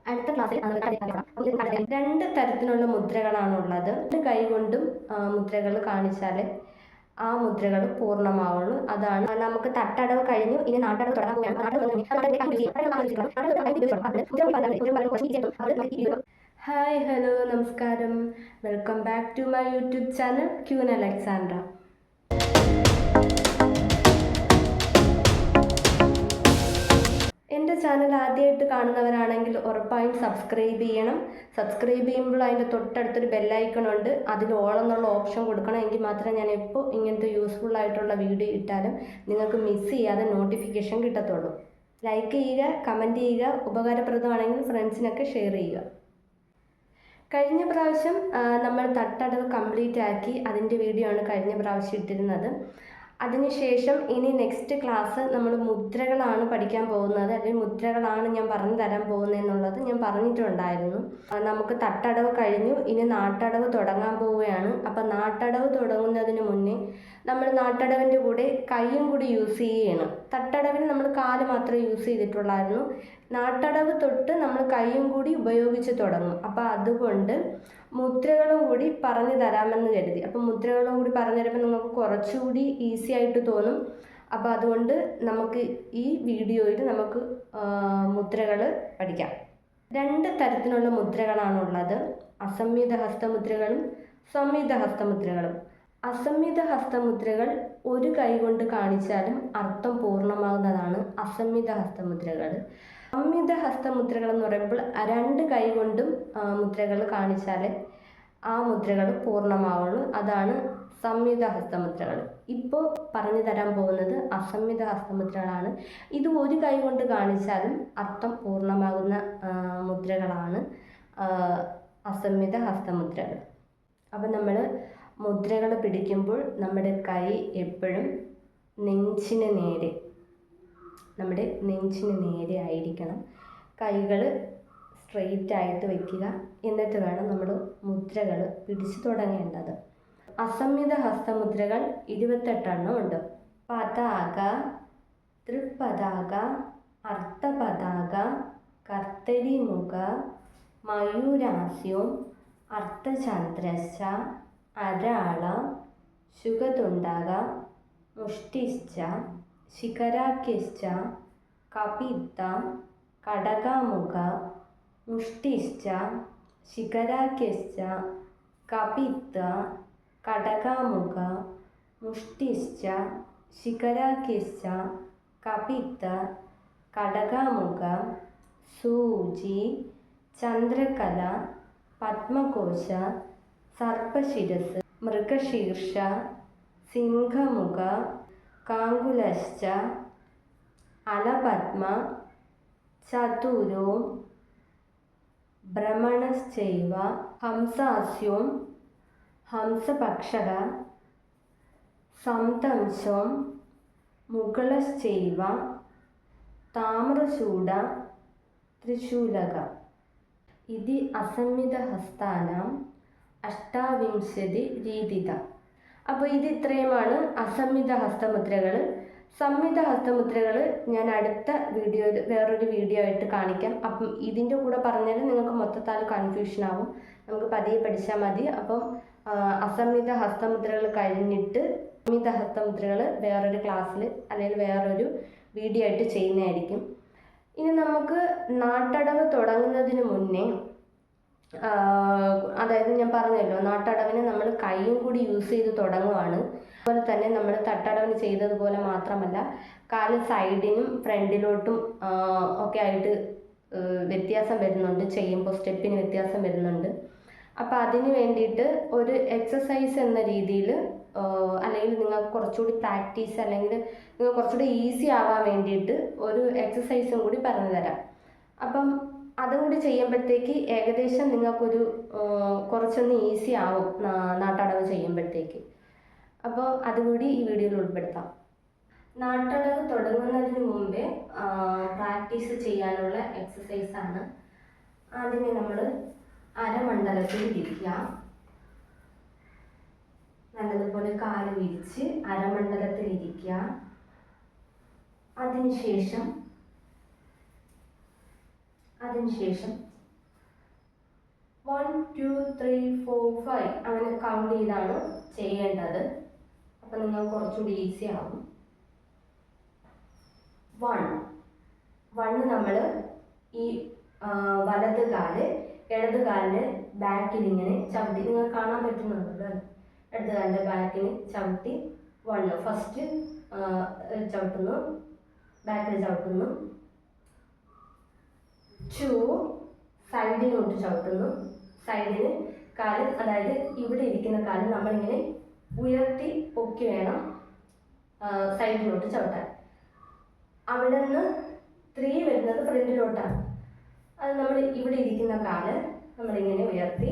അടുത്ത ക്ലാസ്സിൽ രണ്ട് തരത്തിലുള്ള മുദ്രകളാണുള്ളത്. കൈ കൊണ്ടും മുദ്രകൾ കാണിച്ചാൽ ആ മുദ്രകൾ പൂർണ്ണമാവുള്ളൂ. അതാണ് നമുക്ക് തട്ടടവ് കഴിഞ്ഞു, ഇനി നാട്ടടവ് തുടങ്ങാൻ. ഹായ്, ഹലോ, നമസ്കാരം. Welcome back to my YouTube channel Queen Alexandra. എൻ്റെ ചാനൽ ആദ്യമായിട്ട് കാണുന്നവരാണെങ്കിൽ ഉറപ്പായും സബ്സ്ക്രൈബ് ചെയ്യണം. സബ്സ്ക്രൈബ് ചെയ്യുമ്പോൾ അതിൻ്റെ തൊട്ടടുത്തൊരു ബെല്ലൈക്കണുണ്ട്, അതിൽ ഓൾ എന്നുള്ള ഓപ്ഷൻ കൊടുക്കണം. എങ്കിൽ മാത്രമേ ഞാൻ എപ്പോൾ ഇങ്ങനത്തെ യൂസ്ഫുൾ ആയിട്ടുള്ള വീഡിയോ ഇട്ടാലും നിങ്ങൾക്ക് മിസ് ചെയ്യാതെ നോട്ടിഫിക്കേഷൻ കിട്ടത്തുള്ളൂ. ലൈക്ക് ചെയ്യുക, കമൻറ്റ് ചെയ്യുക, ഉപകാരപ്രദമാണെങ്കിൽ ഫ്രണ്ട്സിനൊക്കെ ഷെയർ ചെയ്യുക. കഴിഞ്ഞ പ്രാവശ്യം നമ്മൾ തട്ടടവ് കംപ്ലീറ്റ് ആക്കി, അതിൻ്റെ വീഡിയോ ആണ് കഴിഞ്ഞ പ്രാവശ്യം ഇട്ടിരുന്നത്. അതിനുശേഷം ഇനി നെക്സ്റ്റ് ക്ലാസ് നമ്മൾ മുദ്രകളാണ് പഠിക്കാൻ പോകുന്നത്, അല്ലെങ്കിൽ മുദ്രകളാണ് ഞാൻ പറഞ്ഞു തരാൻ പോകുന്നതെന്നുള്ളത് ഞാൻ പറഞ്ഞിട്ടുണ്ടായിരുന്നു. നമുക്ക് തട്ടടവ് കഴിഞ്ഞു, ഇനി നാട്ടടവ് തുടങ്ങാൻ പോവുകയാണ്. അപ്പം നാട്ടടവ് തുടങ്ങുന്നതിന് മുന്നേ നമ്മൾ നാട്ടടവിൻ്റെ കൂടെ കൈയും കൂടി യൂസ് ചെയ്യുകയാണ്. തട്ടടവിന് നമ്മൾ കാല് മാത്രമേ യൂസ് ചെയ്തിട്ടുള്ളായിരുന്നു. നാട്ടടവ് തൊട്ട് നമ്മൾ കൈയും കൂടി ഉപയോഗിച്ച് തുടങ്ങും. അപ്പോൾ അതുകൊണ്ട് മുദ്രകളും കൂടി പറഞ്ഞു തരാമെന്ന് കരുതി. അപ്പം മുദ്രകളും കൂടി പറഞ്ഞു തരുമ്പോൾ നിങ്ങൾക്ക് കുറച്ചുകൂടി ഈസി ആയിട്ട് തോന്നും. അപ്പോൾ അതുകൊണ്ട് നമുക്ക് ഈ വീഡിയോയിൽ നമുക്ക് മുദ്രകൾ പഠിക്കാം. രണ്ട് തരത്തിലുള്ള മുദ്രകളാണുള്ളത്, അസംയുത ഹസ്തമുദ്രകളും സംയുത ഹസ്തമുദ്രകളും. അസംയുത ഹസ്തമുദ്രകൾ ഒരു കൈ കൊണ്ട് കാണിച്ചാലും അർത്ഥം പൂർണ്ണമാകുന്നതാണ് അസംയുത ഹസ്തമുദ്രകൾ. സംയുത ഹസ്തമുദ്രകൾ എന്ന് പറയുമ്പോൾ രണ്ട് കൈ കൊണ്ടും മുദ്രകൾ കാണിച്ചാൽ ആ മുദ്രകൾ പൂർണ്ണമാവുള്ളൂ. അതാണ് സംയുത ഹസ്തമുദ്രകൾ. ഇപ്പോൾ പറഞ്ഞു തരാൻ പോകുന്നത് അസംയുത ഹസ്തമുദ്രകളാണ്. ഇത് ഒരു കൈ കൊണ്ട് കാണിച്ചാലും അർത്ഥം പൂർണ്ണമാകുന്ന മുദ്രകളാണ് അസംയുത ഹസ്തമുദ്രകൾ. അപ്പം നമ്മൾ മുദ്രകൾ പിടിക്കുമ്പോൾ നമ്മുടെ കൈ എപ്പോഴും നെഞ്ചിന് നേരെ ആയിരിക്കണം. കൈകൾ സ്ട്രെയിറ്റ് ആയിട്ട് വയ്ക്കുക. എന്നിട്ട് വേണം നമ്മൾ മുദ്രകൾ പിടിച്ചു തുടങ്ങേണ്ടത്. അസംയുത ഹസ്തമുദ്രകൾ 28 ഉണ്ട്. പതാക, തൃപ്പതാക, അർത്ഥപതാക, കർത്തരിമുഖ, മയൂരാസ്യം, അർത്ഥചന്ദ്രശ്ച, അരാള, ശുകതുണ്ടക, മുഷ്ടിശ്ച, ശിഖരാഖ്യശ്ച, കപിത്ത, കടകാമുഖ, മുഷ്ടിശ്ച, ശിഖരാഖ്യശ്ച, കപിത്ത, കടകാമുഖ, മുഷ്ടിശ്ച, ശിഖരാഖ്യശ്ച, കപിത്ത, കടകാമുഖ, സൂചി, ചന്ദ്രകല, പത്മകോശ, സർപ്പശിരസ്, മൃഗശീർഷ, സിംഹമുഖ, കാങ്കുലശ്ച, അലപത്മ, ചതുരോ, ഭ്രമണശ്ചൈവ, ഹംസാസ്യം, ഹംസപക്ഷക, സംതംശം, മുകളശ്ചൈവ, താമ്രശൂല, ത്രിശൂലക. ഇത് അസംയുത ഹസ്താനാം അഷ്ടാവിംശതി രീതിത. അപ്പോൾ ഇത് ഇത്രയുമാണ് അസംയുത ഹസ്തമുദ്രകൾ. സംയുത ഹസ്തമുദ്രകൾ ഞാൻ അടുത്ത വീഡിയോയിൽ വേറൊരു വീഡിയോ ആയിട്ട് കാണിക്കാം. അപ്പം ഇതിൻ്റെ കൂടെ പറഞ്ഞാൽ നിങ്ങൾക്ക് മൊത്തത്താൽ കൺഫ്യൂഷൻ ആവും. നമുക്ക് പതിയെ പഠിച്ചാൽ മതി. അപ്പം അസംയുത ഹസ്തമുദ്രകൾ കഴിഞ്ഞിട്ട് സംയുത ഹസ്തമുദ്രകൾ വേറൊരു ക്ലാസ്സിൽ അല്ലെങ്കിൽ വേറൊരു വീഡിയോ ആയിട്ട് ചെയ്യുന്നതായിരിക്കും. ഇനി നമുക്ക് നാട്ടടവ് തുടങ്ങുന്നതിന് മുന്നേ, അതായത് ഞാൻ പറഞ്ഞല്ലോ നാട്ടടവിന് നമ്മൾ കൈയും കൂടി യൂസ് ചെയ്ത് തുടങ്ങുവാണ്. അതുപോലെ തന്നെ നമ്മൾ തട്ടടവിന് ചെയ്തതുപോലെ മാത്രമല്ല, കാല് സൈഡിനും ഫ്രണ്ടിലോട്ടും ഒക്കെ ആയിട്ട് വ്യത്യാസം വരുന്നുണ്ട്. ചെയ്യുമ്പോൾ സ്റ്റെപ്പിന് വ്യത്യാസം വരുന്നുണ്ട്. അപ്പോൾ അതിന് വേണ്ടിയിട്ട് ഒരു എക്സസൈസ് എന്ന രീതിയിൽ, അല്ലെങ്കിൽ നിങ്ങൾക്ക് കുറച്ചുകൂടി പ്രാക്ടീസ്, അല്ലെങ്കിൽ നിങ്ങൾ കുറച്ചുകൂടി ഈസി ആവാൻ വേണ്ടിയിട്ട് ഒരു എക്സസൈസും കൂടി പറഞ്ഞു തരാം. അപ്പം അതും കൂടി ചെയ്യുമ്പോഴത്തേക്ക് ഏകദേശം നിങ്ങൾക്കൊരു കുറച്ചൊന്ന് ഈസി ആവും നാട്ടടവ് ചെയ്യുമ്പോഴത്തേക്ക്. അപ്പോൾ അതുകൂടി ഈ വീഡിയോയിൽ ഉൾപ്പെടുത്താം. നാട്ടടവ് തുടങ്ങുന്നതിന് മുമ്പേ പ്രാക്ടീസ് ചെയ്യാനുള്ള എക്സസൈസാണ്. ആദ്യമേ നമ്മൾ അരമണ്ഡലത്തിൽ ഇരിക്കുക. നല്ലതുപോലെ കാല് വിരിച്ച് അരമണ്ഡലത്തിൽ ഇരിക്കുക. അതിനുശേഷം 1 2 3 4 5 അങ്ങനെ കൗണ്ട് ചെയ്താണ് ചെയ്യേണ്ടത്. അപ്പം നിങ്ങൾ കുറച്ചുകൂടി ഈസി ആവും. 1 നമ്മൾ ഈ വലത് കാല് ഇടത് കാലിൻ്റെ ബാക്കിൽ ഇങ്ങനെ ചവിട്ടി, നിങ്ങൾ കാണാൻ പറ്റുന്നുണ്ടല്ലോ, ഇടത് കാലിൻ്റെ ബാക്കിൽ ചവിട്ടി 1 ഫസ്റ്റ് ചവിട്ടുന്നു, ബാക്കിൽ ചവിട്ടുന്നു. 2 സൈഡിലോട്ട് ചവിട്ടുന്നു. സൈഡിന് കാല്, അതായത് ഇവിടെ ഇരിക്കുന്ന കാല് നമ്മളിങ്ങനെ ഉയർത്തി പൊക്കി വേണം സൈഡിലോട്ട് ചവിട്ടാൻ. അവിടെ നിന്ന് 3 വരുന്നത് ഫ്രണ്ടിലോട്ടാണ്. അത് നമ്മൾ ഇവിടെ ഇരിക്കുന്ന കാല് നമ്മളിങ്ങനെ ഉയർത്തി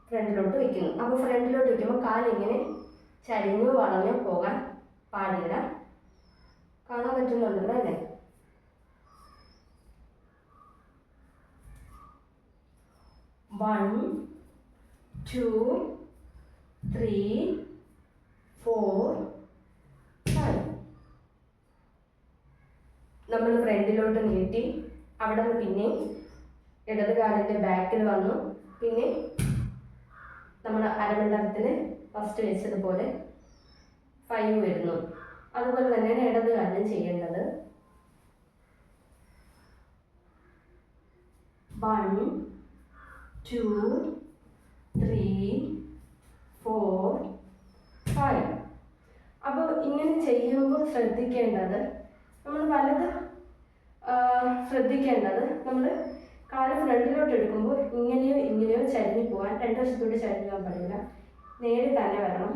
ഫ്രണ്ടിലോട്ട് വയ്ക്കുന്നു. അപ്പോൾ ഫ്രണ്ടിലോട്ട് വയ്ക്കുമ്പോൾ കാലിങ്ങനെ ചരിഞ്ഞോ വളഞ്ഞോ പോകാൻ പാടില്ല. കാണാൻ പറ്റുന്നുണ്ടല്ലോ അല്ലേ? One, 2, 3, 4, 5. നമ്മൾ ഫ്രണ്ടിലോട്ട് നീട്ടി അവിടെ നിന്ന് പിന്നെ ഇടത് കാലിൻ്റെ ബാക്കിൽ വന്നു. പിന്നെ നമ്മൾ അരമണ്ഡലത്തിൽ ഫസ്റ്റ് വെച്ചതുപോലെ 5 വരുന്നു. അതുപോലെ തന്നെയാണ് ഇടത് കാലിലും ചെയ്യേണ്ടത്. 1 2 3 4 5. അപ്പോൾ ഇങ്ങനെ ചെയ്യുമ്പോൾ ശ്രദ്ധിക്കേണ്ടത്, നമ്മൾ വലത് ശ്രദ്ധിക്കേണ്ടത്, നമ്മൾ കാല് ഫ്രണ്ടിലോട്ട് എടുക്കുമ്പോൾ ഇങ്ങനെയോ ഇങ്ങനെയോ ചരിഞ്ഞു പോകാൻ, രണ്ട് വശത്തോട്ട് ചരിഞ്ഞു പോകാൻ പാടില്ല, നേരെ തന്നെ വരണം.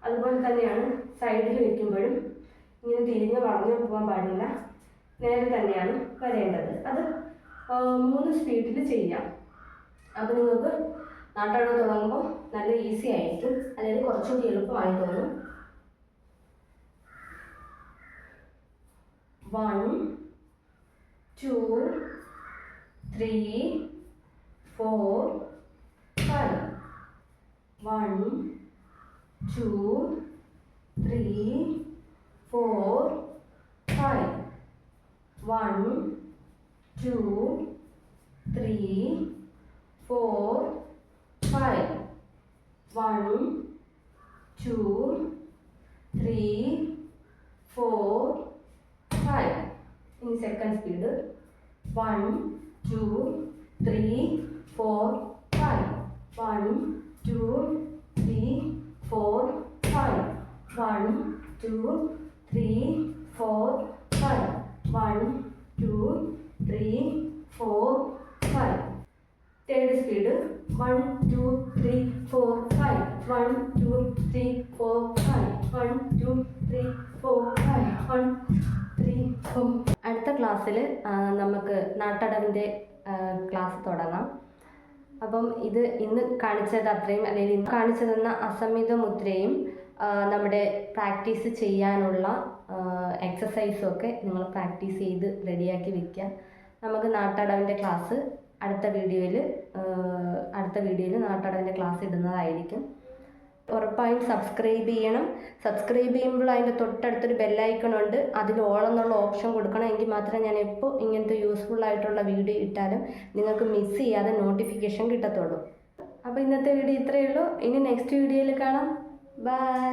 അതുപോലെ തന്നെയാണ് സൈഡിൽ വയ്ക്കുമ്പോഴും ഇങ്ങനെ തിരിഞ്ഞ് വളഞ്ഞു പോകാൻ പാടില്ല, നേരെ തന്നെയാണ് വരേണ്ടത്. അത് 3 സ്പീഡിൽ ചെയ്യാം. അപ്പോൾ നിങ്ങൾക്ക് നാട്ടാടം തുടങ്ങുമ്പോൾ നല്ല ഈസി ആയിരിക്കും, അതായത് കുറച്ചുകൂടി എളുപ്പമായി തോന്നും. 1 2 3 4 5. 1 2 3 4 5. 1 2 3 4 5. 1 2 3 4 5. ഇനി സെക്കൻഡ് സ്പീഡ്. 1 2 3 4 5. 1 2 3 4 5. 1 2 3 4 5. 1 2 3 4 5. Third speed. 1 2 3 4 5. 1 2 3 4 5. 1 2 3 4 5. 1 3 4. അടുത്ത ക്ലാസ്സിൽ നമുക്ക് നാട്ടടവിൻ്റെ ക്ലാസ് തുടങ്ങാം. അപ്പം ഇത് ഇന്ന് കാണിച്ചത് അത്രയും, അല്ലെങ്കിൽ ഇന്ന് കാണിച്ചു തന്ന അസംമിത മുദ്രയും നമ്മുടെ പ്രാക്ടീസ് ചെയ്യാനുള്ള എക്സസൈസും ഒക്കെ നിങ്ങൾ പ്രാക്ടീസ് ചെയ്ത് റെഡിയാക്കി വയ്ക്കുക. നമുക്ക് നാട്ടടവിൻ്റെ ക്ലാസ് അടുത്ത വീഡിയോയിൽ നാട്ടടവിൻ്റെ ക്ലാസ് ഇടുന്നതായിരിക്കും. ഉറപ്പായും സബ്സ്ക്രൈബ് ചെയ്യണം. സബ്സ്ക്രൈബ് ചെയ്യുമ്പോൾ അതിൻ്റെ തൊട്ടടുത്തൊരു ബെല്ലൈക്കണുണ്ട്, അതിൽ ഓൾ എന്നുള്ള ഓപ്ഷൻ കൊടുക്കണം. എങ്കിൽ മാത്രമേ ഞാൻ എപ്പോൾ ഇങ്ങനത്തെ യൂസ്ഫുൾ ആയിട്ടുള്ള വീഡിയോ ഇട്ടാലും നിങ്ങൾക്ക് മിസ് ചെയ്യാതെ നോട്ടിഫിക്കേഷൻ കിട്ടത്തുള്ളൂ. അപ്പോൾ ഇന്നത്തെ വീഡിയോ ഇത്രയേ ഉള്ളൂ. ഇനി നെക്സ്റ്റ് വീഡിയോയിൽ കാണാം. ബൈ.